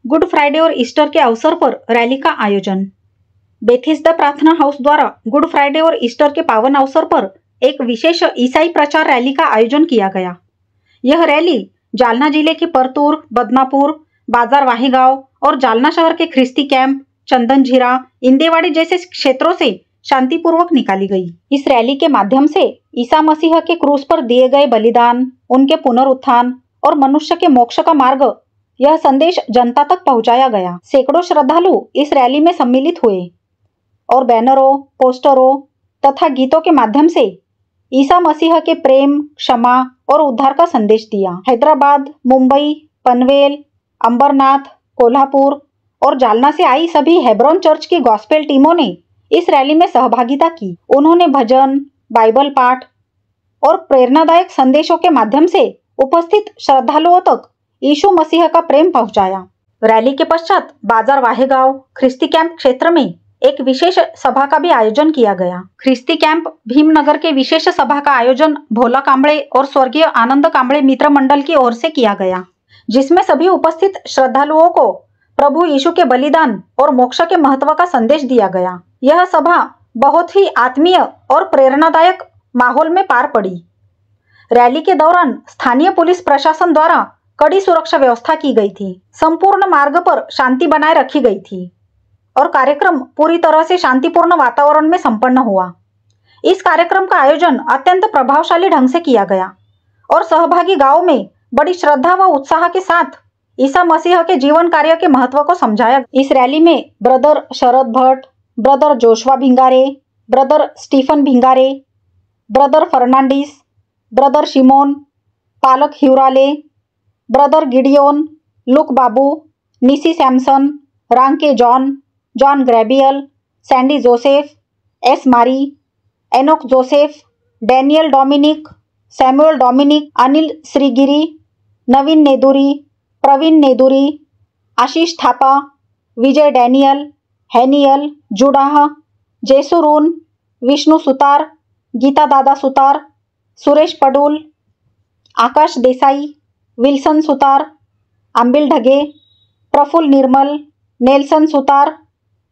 Good Friday और Easter के अवसर पर रैली का आयोजन। बेथिस्दा प्रार्थना हाउस द्वारा गुड फ्राइडे और ईस्टर के पावन अवसर पर एक विशेष ईसाई प्रचार रैली का आयोजन किया गया। यह रैली जालना जिले के परतूर, बदनापुर, बाजार वाहीगांव और जालना शहर के ख्रिस्ती कैंप, चंदन झीरा, इंदेवाड़ी जैसे क्षेत्रों से शांतिपूर्वक निकाली गई। इस रैली के माध्यम से ईसा मसीह के क्रूस पर दिए गए बलिदान, उनके पुनरुत्थान और मनुष्य के मोक्ष का मार्ग, यह संदेश जनता तक पहुंचाया गया। सैकड़ों श्रद्धालु इस रैली में सम्मिलित हुए और बैनरों, पोस्टरों तथा गीतों के माध्यम से ईसा मसीह के प्रेम, क्षमा और उद्धार का संदेश दिया। हैदराबाद, मुंबई, पनवेल, अंबरनाथ, कोल्हापुर और जालना से आई सभी हेब्रोन चर्च की गॉस्पेल टीमों ने इस रैली में सहभागिता की। उन्होंने भजन, बाइबल पाठ और प्रेरणादायक संदेशों के माध्यम से उपस्थित श्रद्धालुओं तक यीशु मसीह का प्रेम पहुंचाया। रैली के पश्चात बाजार वाहेगांव ख्रिस्ती कैंप क्षेत्र में एक विशेष सभा का भी आयोजन किया गया। ख्रिस्ती कैंप भीमनगर के विशेष सभा का आयोजन भोला कांबळे और स्वर्गीय आनंद कांबळे मित्र मंडल की ओर से किया गया, जिसमें सभी उपस्थित श्रद्धालुओं को प्रभु यीशु के बलिदान और मोक्ष के महत्व का संदेश दिया गया। यह सभा बहुत ही आत्मीय और प्रेरणादायक माहौल में पार पड़ी। रैली के दौरान स्थानीय पुलिस प्रशासन द्वारा कड़ी सुरक्षा व्यवस्था की गई थी। संपूर्ण मार्ग पर शांति बनाए रखी गई थी और कार्यक्रम पूरी तरह से शांतिपूर्ण वातावरण में संपन्न हुआ। इस कार्यक्रम का आयोजन अत्यंत प्रभावशाली ढंग से किया गया और सहभागी गांव में बड़ी श्रद्धा व उत्साह के साथ ईसा मसीह के जीवन कार्य के महत्व को समझाया। इस रैली में brother Sharad Bhatt, brother Joshua Bhingare, brother Stephen Bhingare, brother Fernandes, brother Shimon, पालक Hurale, brother Gideon, Luke Babu, Nisi Samson, Ranke John, John Gabriel, Sandy Joseph, S Mari, Enoch Joseph, Daniel Dominic, Samuel Dominic, Anil Shrigiri, Naveen Neduri, Praveen Neduri, Ashish Thapa, Vijay Daniel, Haniel, Judah, Jeshurun, Vishnu Sutar, Geeta Dada Sutar, Suresh Padul, Akash Desai, Wilson Sutar, Ambil Dhage, Praful Nirmal, Nelson Sutar,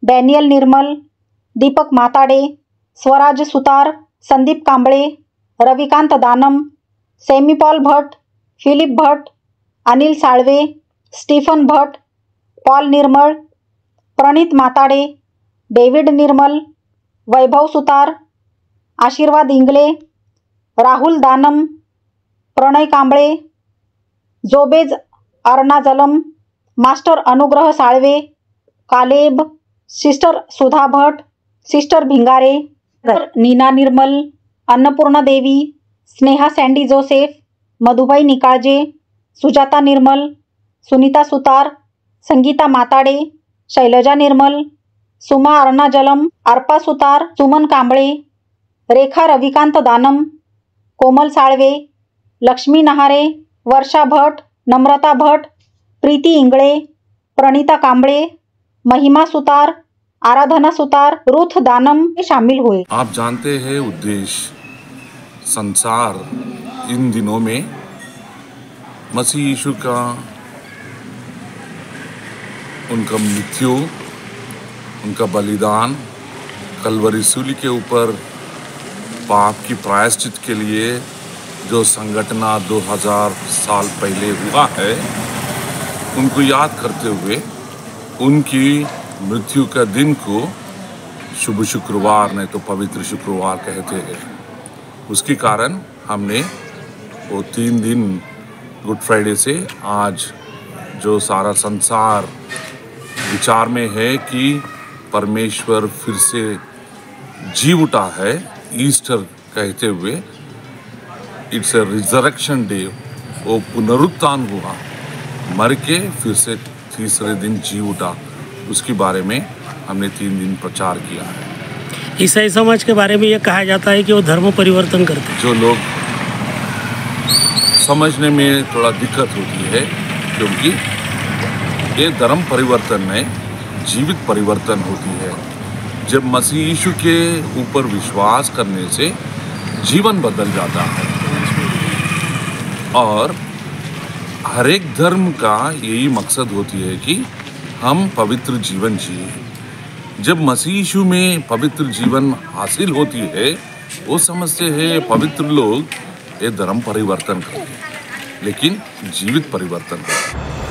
Daniel निर्मल, Deepak Matade, Swaraj Sutar, Sandeep Kamble, Ravikant Danam, Sammy Paul Bhatt, Philip Bhatt, Anil Salve, Stephen Bhatt, Paul Nirmal, Praneet Matade, David Nirmal, Vaibhav Sutar, Ashirwad Ingle, Rahul Danam, Pranay Kamble, जोबेज Arnajalam, master Anugrah Salve, Caleb, sister Sudha Bhatt, sister Bhingare, Neena Nirmal, Annapurna Devi, Sneha Sandy Joseph, Madhubai Nikalje, Sujata Nirmal, Sunita Sutar, Sangeeta Matade, Shailaja Nirmal, Suma Arnajalam, Arpa Sutar, सुमन कांबळे, रेखा रविकांत दानम, कोमल साळवे, लक्ष्मी नहारे, वर्षा भट्ट, नम्रता भट्ट, प्रीति इंगळे, प्रणीता कांबळे, महिमा सुतार, आराधना Sutar, Ruth दानम शामिल हुए। आप जानते हैं उद्देश्य संसार इन दिनों में मसीह यीशु का उनका मृत्यु, उनका बलिदान कलवरी सूली के ऊपर पाप की प्रायश्चित के लिए जो संगठना 2000 साल पहले हुआ है, उनको याद करते हुए उनकी मृत्यु का दिन को शुभ शुक्रवार, नहीं तो पवित्र शुक्रवार कहते हैं। उसके कारण हमने वो 3 दिन गुड फ्राइडे से आज जो सारा संसार विचार में है कि परमेश्वर फिर से जी उठा है, ईस्टर कहते हुए इट्स ए रिजरेक्शन डे, वो पुनरुत्थान हुआ, मर के फिर से तीसरे दिन जी उठा, उसके बारे में हमने 3 दिन प्रचार किया है। ईसाई समाज के बारे में ये कहा जाता है कि वो धर्म परिवर्तन करते हैं। जो लोग समझने में थोड़ा दिक्कत होती है, क्योंकि ये धर्म परिवर्तन में जीवित परिवर्तन होती है। जब मसीह यीशु के ऊपर विश्वास करने से जीवन बदल जाता है और हर एक धर्म का यही मकसद होती है कि हम पवित्र जीवन जिए। जब मसीह यीशु में पवित्र जीवन हासिल होती है, वो समझते हैं पवित्र लोग ये धर्म परिवर्तन करते हैं, लेकिन जीवित परिवर्तन करते हैं।